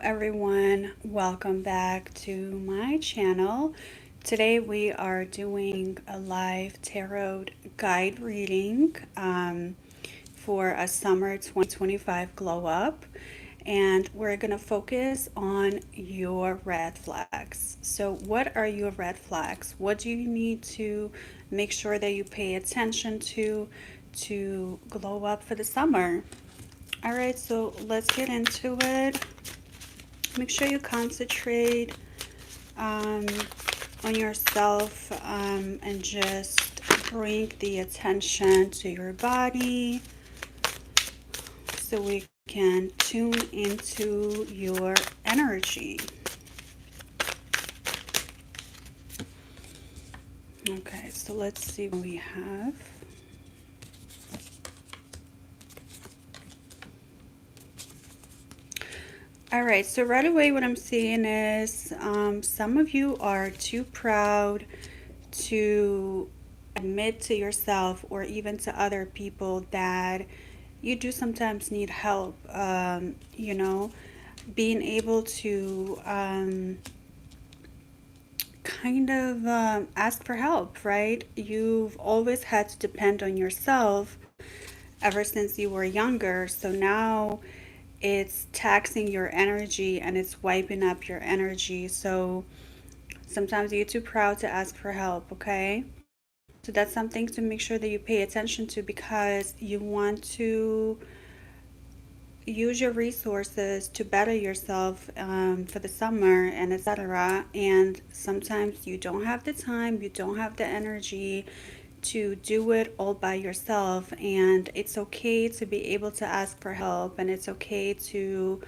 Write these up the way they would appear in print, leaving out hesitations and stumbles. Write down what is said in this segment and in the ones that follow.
Everyone, welcome back to my channel. Today we are doing a live tarot guide reading for a summer 2025 glow up, and we're going to focus on your red flags. So what are your red flags? What do you need to make sure that you pay attention to glow up for the summer? All right, so let's get into it. Make sure you concentrate um, on yourself and just bring the attention to your body so we can tune into your energy. Okay, so let's see what we have. All right, so right away what I'm seeing is some of you are too proud to admit to yourself or even to other people that you do sometimes need help. Being able to kind of ask for help, right? You've always had to depend on yourself ever since you were younger. So now it's taxing your energy and it's wiping up your energy. So sometimes you're too proud to ask for help, okay? So that's something to make sure that you pay attention to because you want to use your resources to better yourself for the summer and etc. And sometimes you don't have the time, you don't have the energy to do it all by yourself, and it's okay to be able to ask for help, and it's okay to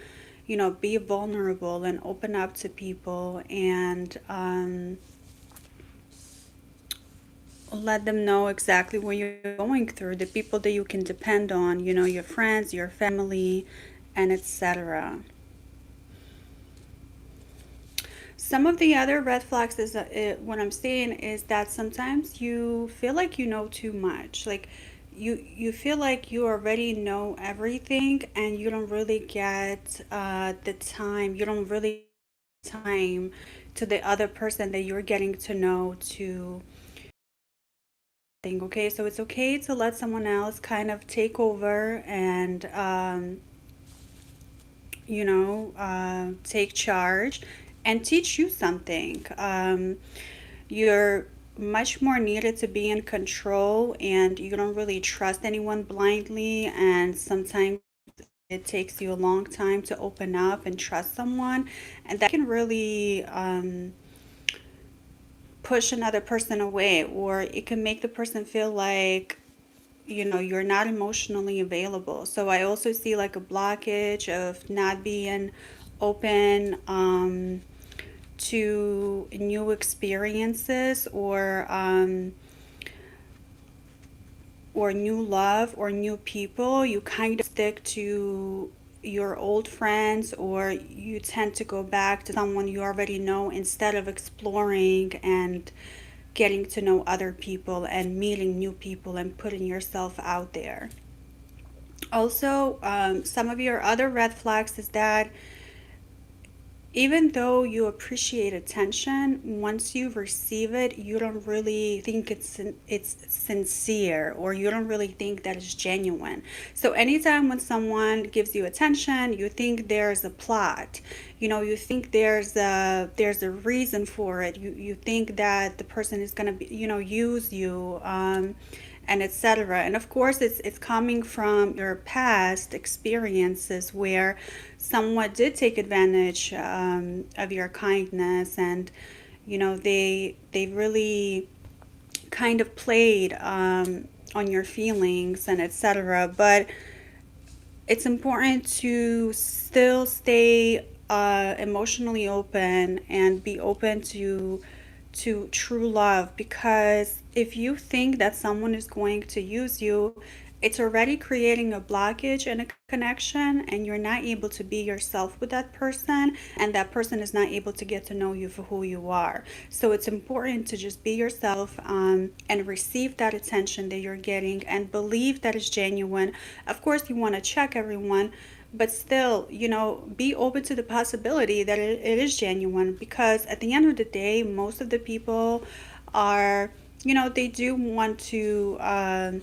be vulnerable and open up to people and let them know exactly what you're going through, the people that you can depend on, your friends, your family, and etc. Some of the other red flags is what I'm saying is that sometimes you feel like you know too much. Like you feel like you already know everything and you don't really get the time. You don't really time to the other person that you're getting to know to think. Okay, so it's okay to let someone else kind of take over and take charge and teach you something. You're much more needed to be in control, and you don't really trust anyone blindly. And sometimes it takes you a long time to open up and trust someone, and that can really push another person away, or it can make the person feel like you're not emotionally available. So I also see like a blockage of not being open to new experiences or new love or new people. You kind of stick to your old friends, or you tend to go back to someone you already know instead of exploring and getting to know other people and meeting new people and putting yourself out there. Also, some of your other red flags is that even though you appreciate attention, once you receive it, you don't really think it's sincere, or you don't really think that it's genuine. So anytime when someone gives you attention, you think there's a plot. You think there's a reason for it. You think that the person is going to be, use you. And etc. And of course, it's coming from your past experiences where someone did take advantage of your kindness, and they really kind of played on your feelings and etc. But it's important to still stay emotionally open and be open to true love, because if you think that someone is going to use you, it's already creating a blockage and a connection, and you're not able to be yourself with that person, and that person is not able to get to know you for who you are. So it's important to just be yourself and receive that attention that you're getting and believe that it's genuine. Of course, you want to check everyone, but still, be open to the possibility that it is genuine, because at the end of the day, most of the people are, they do want to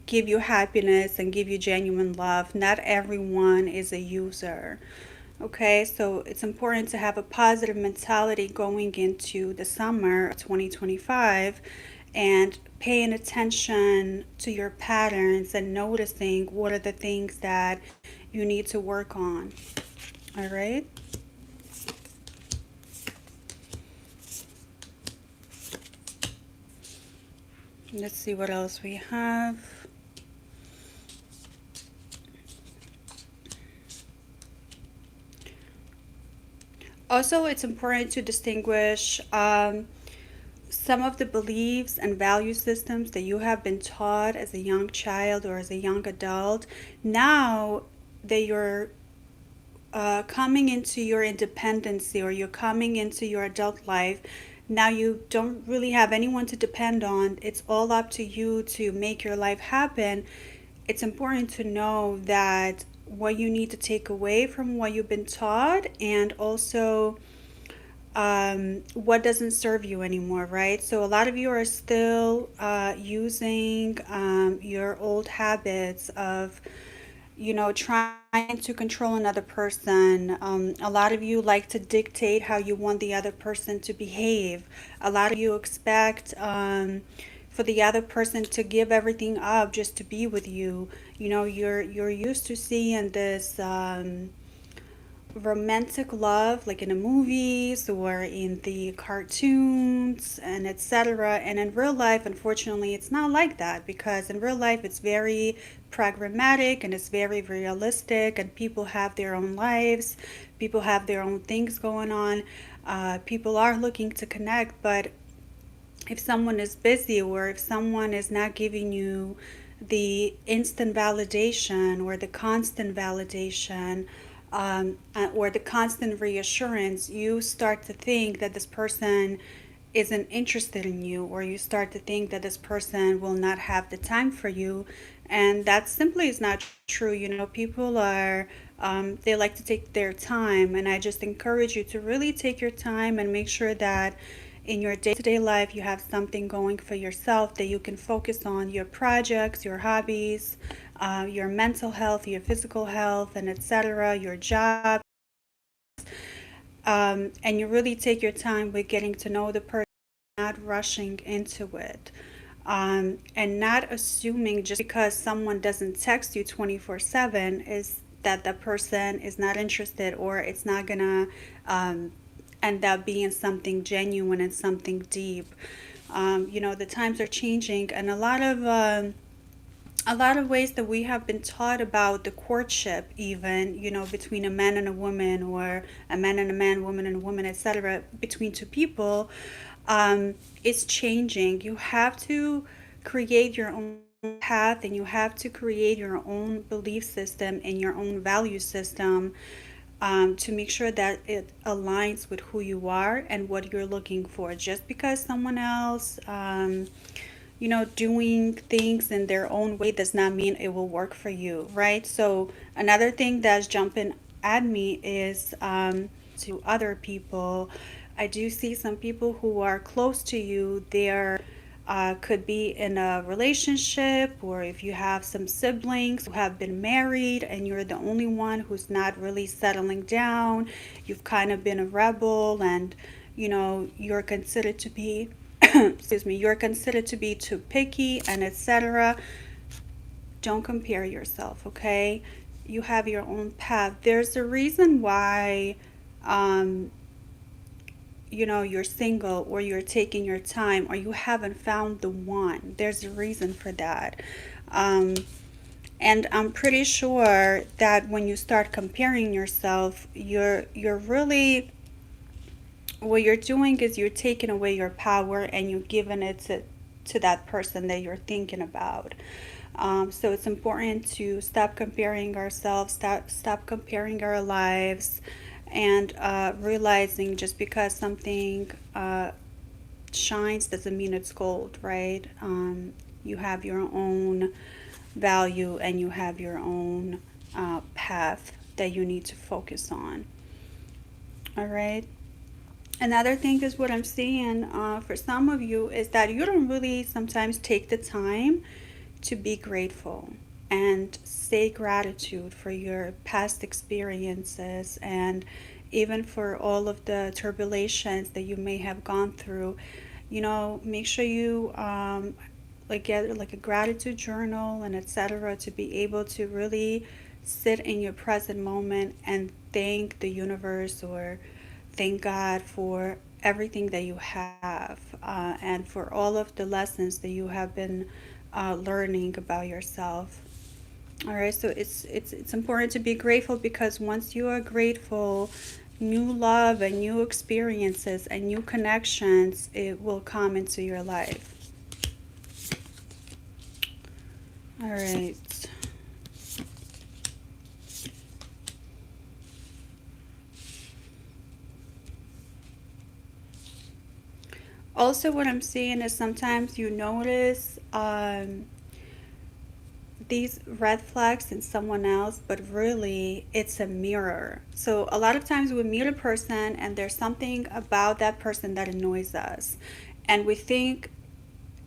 give you happiness and give you genuine love. Not everyone is a user. Okay, so it's important to have a positive mentality going into the summer of 2025, and paying attention to your patterns and noticing what are the things that you need to work on. All right, let's see what else we have. Also, it's important to distinguish some of the beliefs and value systems that you have been taught as a young child or as a young adult. Now that you're coming into your independency, or you're coming into your adult life, now you don't really have anyone to depend on. It's all up to you to make your life happen. It's important to know that what you need to take away from what you've been taught, and also what doesn't serve you anymore, right? So a lot of you are still using your old habits of, trying to control another person. A lot of you like to dictate how you want the other person to behave. A lot of you expect for the other person to give everything up just to be with you. You're used to seeing this romantic love like in the movies or in the cartoons and etc. And in real life, unfortunately, it's not like that, because in real life it's very pragmatic and it's very realistic, and people have their own lives, people have their own things going on. People are looking to connect, but if someone is busy, or if someone is not giving you the instant validation or the constant validation, or the constant reassurance, you start to think that this person isn't interested in you, or you start to think that this person will not have the time for you. And that simply is not true. People are, they like to take their time. And I just encourage you to really take your time and make sure that in your day to day life you have something going for yourself that you can focus on: your projects, your hobbies, your mental health, your physical health, and etc., your job. And you really take your time with getting to know the person, not rushing into it. And not assuming just because someone doesn't text you 24/7 is that the person is not interested, or it's not gonna end up being something genuine and something deep. The times are changing, and a lot of ways that we have been taught about the courtship, even, between a man and a woman, or a man and a man, woman and a woman, etc., between two people, is changing. You have to create your own path, and you have to create your own belief system and your own value system, to make sure that it aligns with who you are and what you're looking for. Just because someone else, doing things in their own way does not mean it will work for you, right? So another thing that's jumping at me is to other people. I do see some people who are close to you. They're could be in a relationship, or if you have some siblings who have been married and you're the only one who's not really settling down, you've kind of been a rebel, and you're considered to be excuse me, you're considered to be too picky, and etc. Don't compare yourself, okay? You have your own path. There's a reason why um, you're single, or you're taking your time, or you haven't found the one. There's a reason for that. Um, and I'm pretty sure that when you start comparing yourself, you're really, what you're doing is you're taking away your power, and you're giving it to that person that you're thinking about. So it's important to stop comparing ourselves, stop comparing our lives, and realizing just because something shines doesn't mean it's gold, right? You have your own value, and you have your own path that you need to focus on. All right. Another thing is what I'm seeing for some of you is that you don't really sometimes take the time to be grateful and say gratitude for your past experiences and even for all of the turbulations that you may have gone through. Make sure you like get like a gratitude journal and etc. to be able to really sit in your present moment and thank the universe or thank God for everything that you have and for all of the lessons that you have been learning about yourself. All right, so it's important to be grateful because once you are grateful, new love and new experiences and new connections it will come into your life. All right. Also, what I'm seeing is sometimes you notice these red flags in someone else, but really it's a mirror. So, a lot of times we meet a person and there's something about that person that annoys us, and we think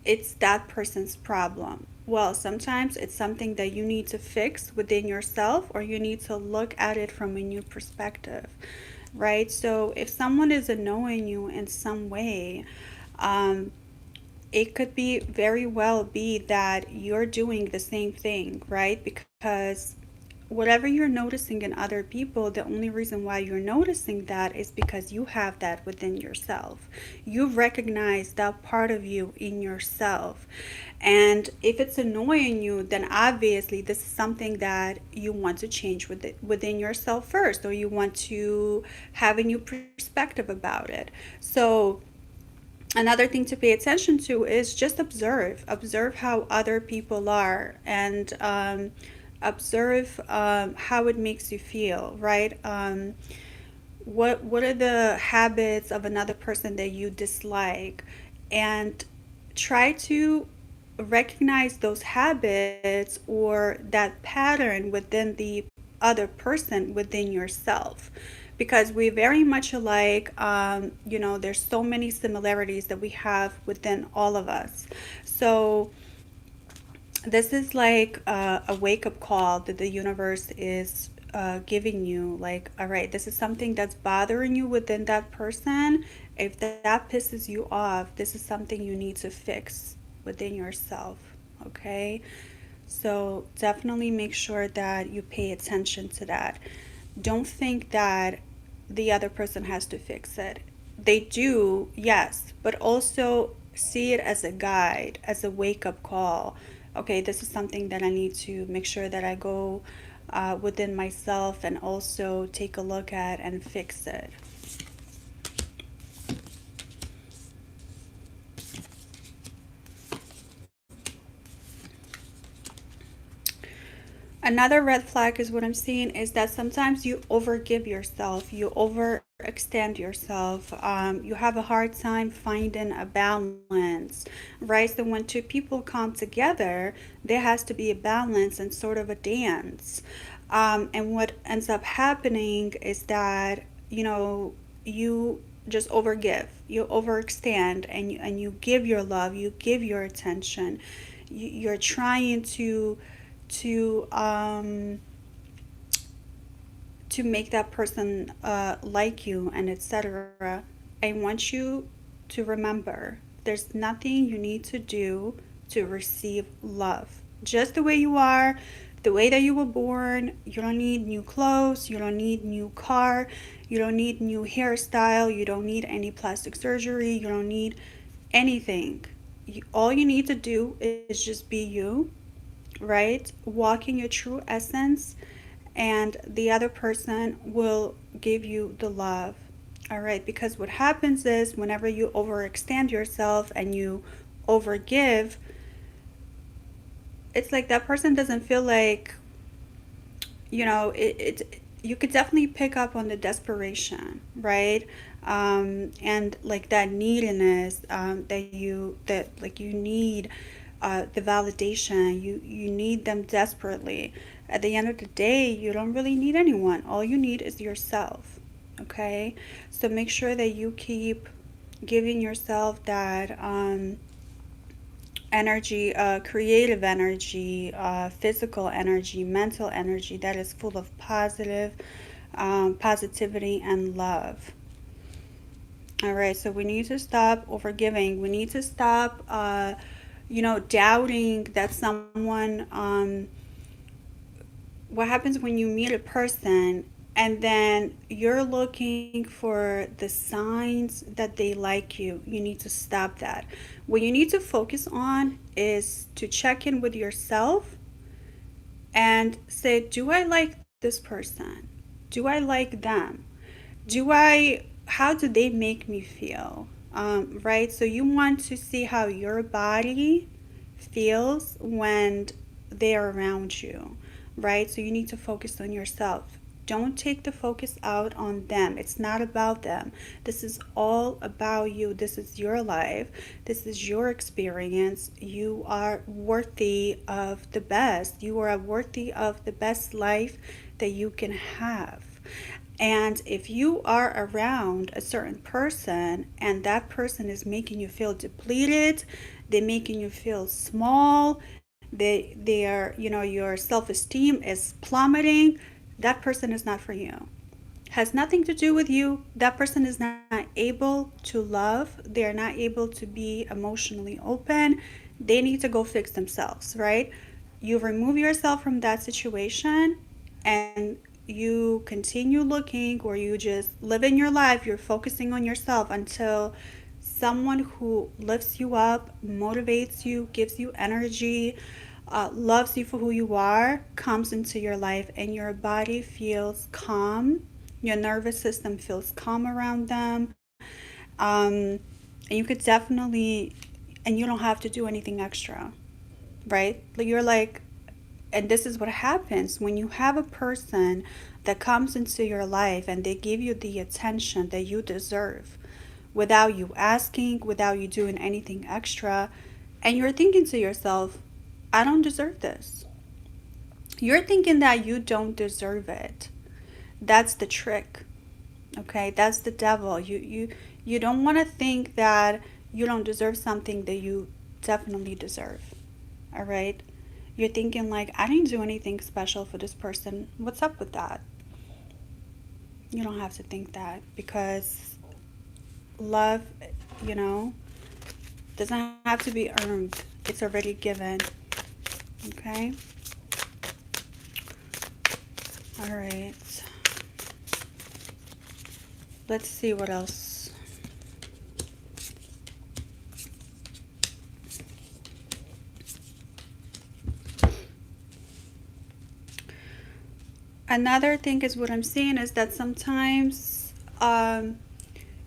it's that person's problem. Well, sometimes it's something that you need to fix within yourself or you need to look at it from a new perspective, right? So, if someone is annoying you in some way, um, it could be very well be that you're doing the same thing, right? Because whatever you're noticing in other people, the only reason why you're noticing that is because you have that within yourself. You recognize that part of you in yourself. And if it's annoying you, then obviously this is something that you want to change within yourself first, or you want to have a new perspective about it. So, another thing to pay attention to is just observe how other people are and observe how it makes you feel, right? What are the habits of another person that you dislike, and try to recognize those habits or that pattern within the other person within yourself, because we very much alike. There's so many similarities that we have within all of us. So this is like a wake up call that the universe is giving you. Like, all right, this is something that's bothering you within that person. If that pisses you off, this is something you need to fix within yourself. Okay? So definitely make sure that you pay attention to that. Don't think that the other person has to fix it. They do, yes, but also see it as a guide, as a wake up call. Okay, this is something that I need to make sure that I go within myself and also take a look at and fix it. Another red flag is what I'm seeing is that sometimes you overgive yourself, you overextend yourself, you have a hard time finding a balance, right? So when two people come together, there has to be a balance and sort of a dance. And what ends up happening is that, you just overgive, you overextend, and you give your love, you give your attention, you're trying to to make that person like you and etc. I want you to remember there's nothing you need to do to receive love. Just the way you are, the way that you were born. You don't need new clothes, you don't need new car, you don't need new hairstyle, you don't need any plastic surgery, you don't need anything. All you need to do is just be you, right? Walk in your true essence, and the other person will give you the love. All right, because what happens is whenever you overextend yourself and you overgive, it's like that person doesn't feel like, you could definitely pick up on the desperation, right? And like that neediness, that like you need the validation, you need them desperately. At the end of the day, you don't really need anyone. All you need is yourself. Okay? So make sure that you keep giving yourself that energy, creative energy, physical energy, mental energy that is full of positivity and love. All right, so we need to stop overgiving. We need to stop, doubting that someone. What happens when you meet a person and then you're looking for the signs that they like you? You need to stop that. What you need to focus on is to check in with yourself and say, do I like this person? Do I like them? How do they make me feel? Right? So you want to see how your body feels when they're around you, right? So you need to focus on yourself. Don't take the focus out on them. It's not about them. This is all about you. This is your life. This is your experience. You are worthy of the best. You are worthy of the best life that you can have. And if you are around a certain person and that person is making you feel depleted, they're making you feel small, they are, your self-esteem is plummeting, that person is not for you. Has nothing to do with you. That person is not able to love. They are not able to be emotionally open. They need to go fix themselves, right? You remove yourself from that situation and you continue looking, or you just live in your life. You're focusing on yourself until someone who lifts you up, motivates you, gives you energy, loves you for who you are, comes into your life, and your body feels calm. Your nervous system feels calm around them. Um, and you could definitely, and you don't have to do anything extra, right? You're like, and this is what happens when you have a person that comes into your life and they give you the attention that you deserve without you asking, without you doing anything extra, and you're thinking to yourself, I don't deserve this. You're thinking that you don't deserve it. That's the trick. Okay? That's the devil. You don't want to think that you don't deserve something that you definitely deserve. All right? You're thinking like, I didn't do anything special for this person. What's up with that? You don't have to think that, because love, you know, doesn't have to be earned. It's already given. Okay? All right. Let's see what else. Another thing is, what I'm seeing is that sometimes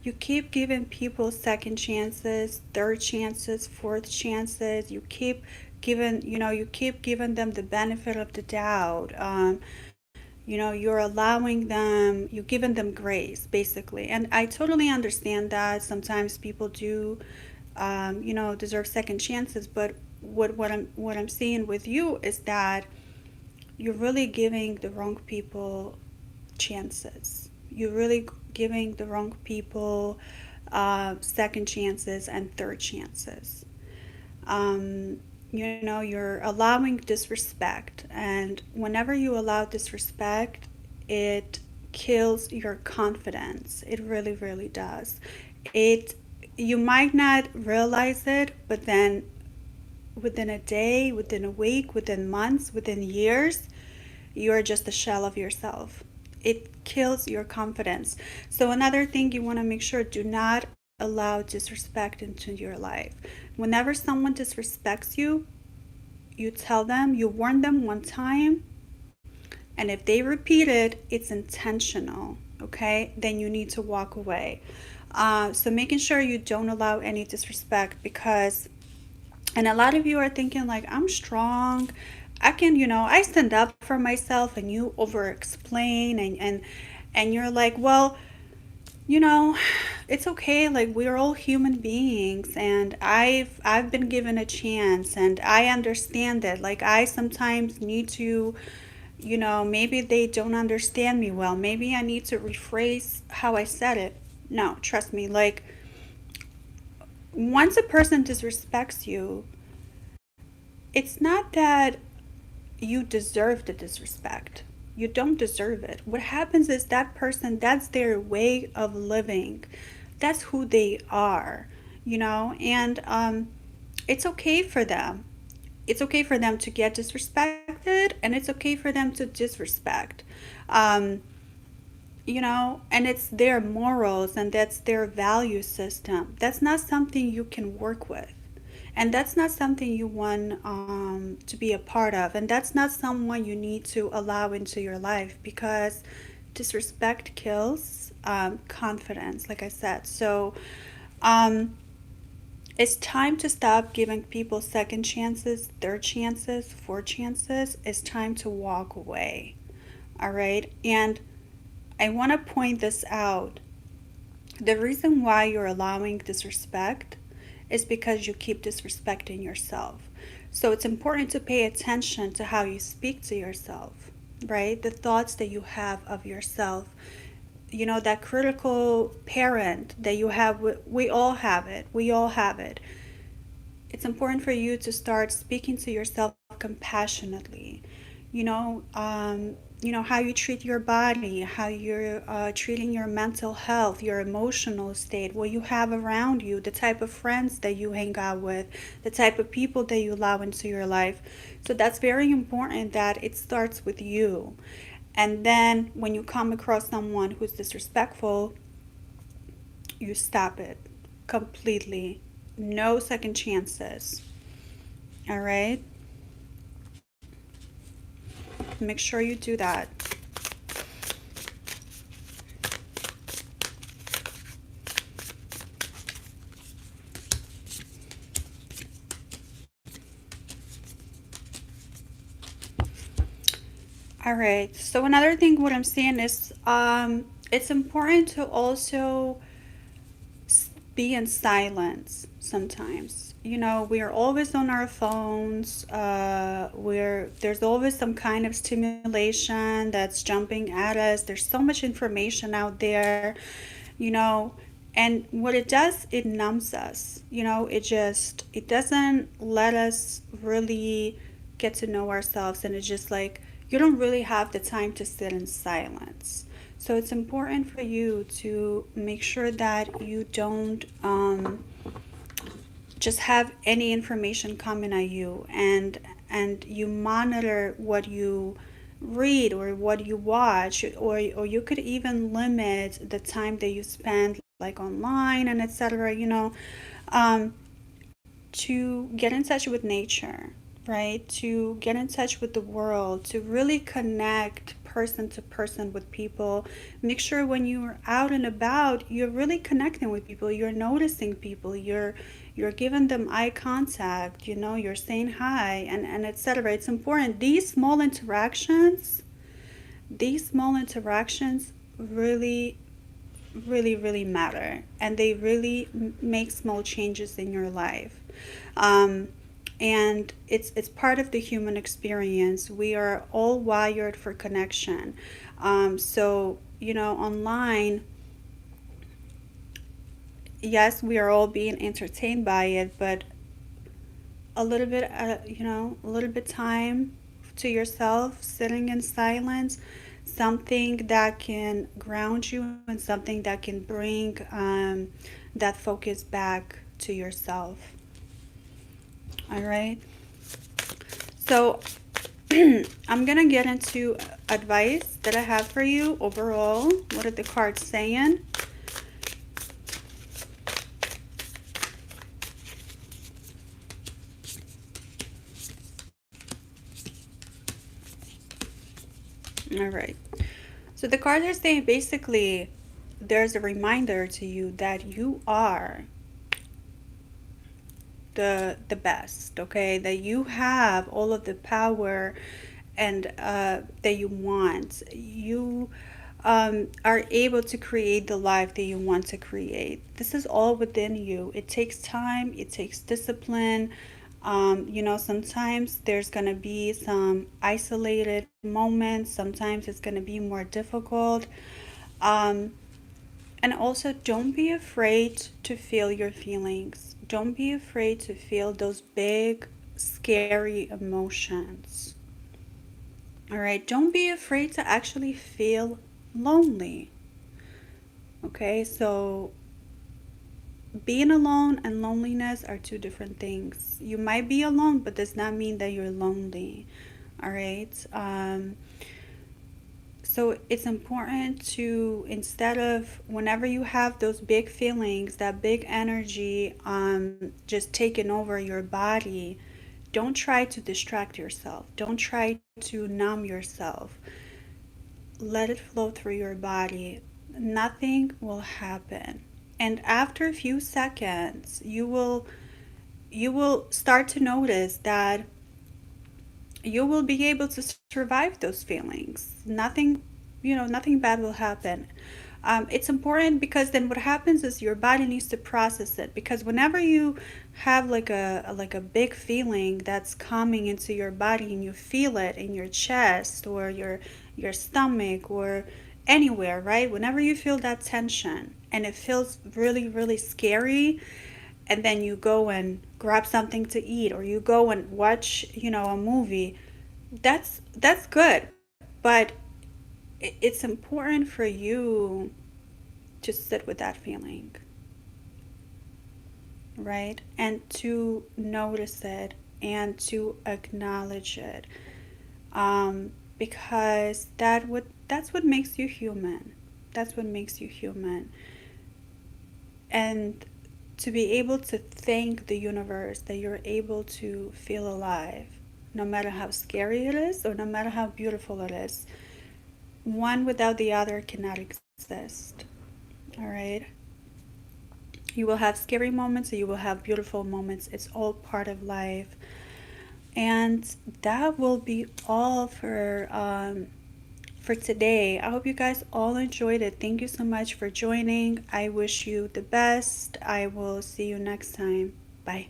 you keep giving people second chances, third chances, fourth chances. You keep giving them the benefit of the doubt. You're allowing them, you're giving them grace, basically. And I totally understand that sometimes people do, deserve second chances. But what I'm seeing with you is that you're really giving the wrong people chances. You're really giving the wrong people second chances and third chances. You're allowing disrespect, and whenever you allow disrespect, it kills your confidence. It really, really does. It You might not realize it, but then within a day, within a week, within months, within years, you're just a shell of yourself. It kills your confidence. So another thing you want to make sure, do not allow disrespect into your life. Whenever someone disrespects you, you tell them, you warn them one time, and if they repeat it, it's intentional. Okay, then you need to walk away. So making sure you don't allow any disrespect, because, and a lot of you are thinking like, I'm strong, I can, I stand up for myself, and you over explain, and you're like, well, you know, it's okay. Like, we're all human beings, and I've been given a chance, and I understand that. Like, I sometimes need to, Maybe they don't understand me well. Maybe I need to rephrase how I said it. No, trust me. Like, once a person disrespects you, it's not that you deserve the disrespect. You don't deserve it. What happens is that person, that's their way of living. That's who they are. And it's okay for them. It's okay for them to get disrespected, and it's okay for them to disrespect. Um, and it's their morals and that's their value system. That's not something you can work with. And that's not something you want to be a part of. And that's not someone you need to allow into your life because disrespect kills confidence, like I said. So um, it's time to stop giving people second chances, third chances, fourth chances. It's time to walk away. All right. And I want to point this out. The reason why you're allowing disrespect is because you keep disrespecting yourself. So it's important to pay attention to how you speak to yourself, right? The thoughts that you have of yourself. That critical parent that you have, we all have it. We all have it. It's important for you to start speaking to yourself compassionately. How you treat your body, how you're treating your mental health, your emotional state, what you have around you, the type of friends that you hang out with, the type of people that you allow into your life. So that's very important that it starts with you. And then when you come across someone who's disrespectful, you stop it completely. No second chances. All right? Make sure you do that. All right. So another thing what I'm saying is it's important to also be in silence sometimes. We are always on our phones. There's always some kind of stimulation that's jumping at us. There's so much information out there, you know, and what it does, it numbs us. It doesn't let us really get to know ourselves, and it's just like you don't really have the time to sit in silence. So it's important for you to make sure that you don't just have any information coming at you, and you monitor what you read or what you watch, or you could even limit the time that you spend like online and etc. Um, to get in touch with nature, right? To get in touch with the world, to really connect person to person with people. Make sure when you're out and about, you're really connecting with people. You're noticing people. You're giving them eye contact. You're saying hi and etc. It's important. These small interactions really really really matter, and they really make small changes in your life. um, and it's part of the human experience. We are all wired for connection. So online, yes, we are all being entertained by it, but a little bit time to yourself, sitting in silence, something that can ground you and something that can bring that focus back to yourself. All right. So I'm gonna get into advice that I have for you overall. What are the cards saying? All right. So the cards are saying basically there's a reminder to you that you are the best, okay? That you have all of the power and that you want. You are able to create the life that you want to create. This is all within you. It takes time, it takes discipline, Sometimes there's going to be some isolated moments, sometimes it's going to be more difficult. Um, and also, don't be afraid to feel your feelings. Don't be afraid to feel those big, scary emotions. All right, don't be afraid to actually feel lonely. Okay, so being alone and loneliness are two different things. You might be alone, but does not mean that you're lonely. All right. So it's important to, instead of whenever you have those big feelings, that big energy, just taking over your body, don't try to distract yourself. Don't try to numb yourself. Let it flow through your body. Nothing will happen. And after a few seconds, you will start to notice that you will be able to survive those feelings. Nothing bad will happen. It's important because then what happens is your body needs to process it, because whenever you have like a big feeling that's coming into your body and you feel it in your chest or your stomach or anywhere, right? Whenever you feel that tension and it feels really really scary, and then you go and grab something to eat or you go and watch a movie, that's good. But it's important for you to sit with that feeling, right? And to notice it and to acknowledge it, because that's what makes you human. That's what makes you human. And to be able to thank the universe that you're able to feel alive, no matter how scary it is or no matter how beautiful it is. One without the other cannot exist. All right? You will have scary moments, or you will have beautiful moments. It's all part of life. And that will be all for today. I hope you guys all enjoyed it. Thank you so much for joining. I wish you the best. I will see you next time. Bye.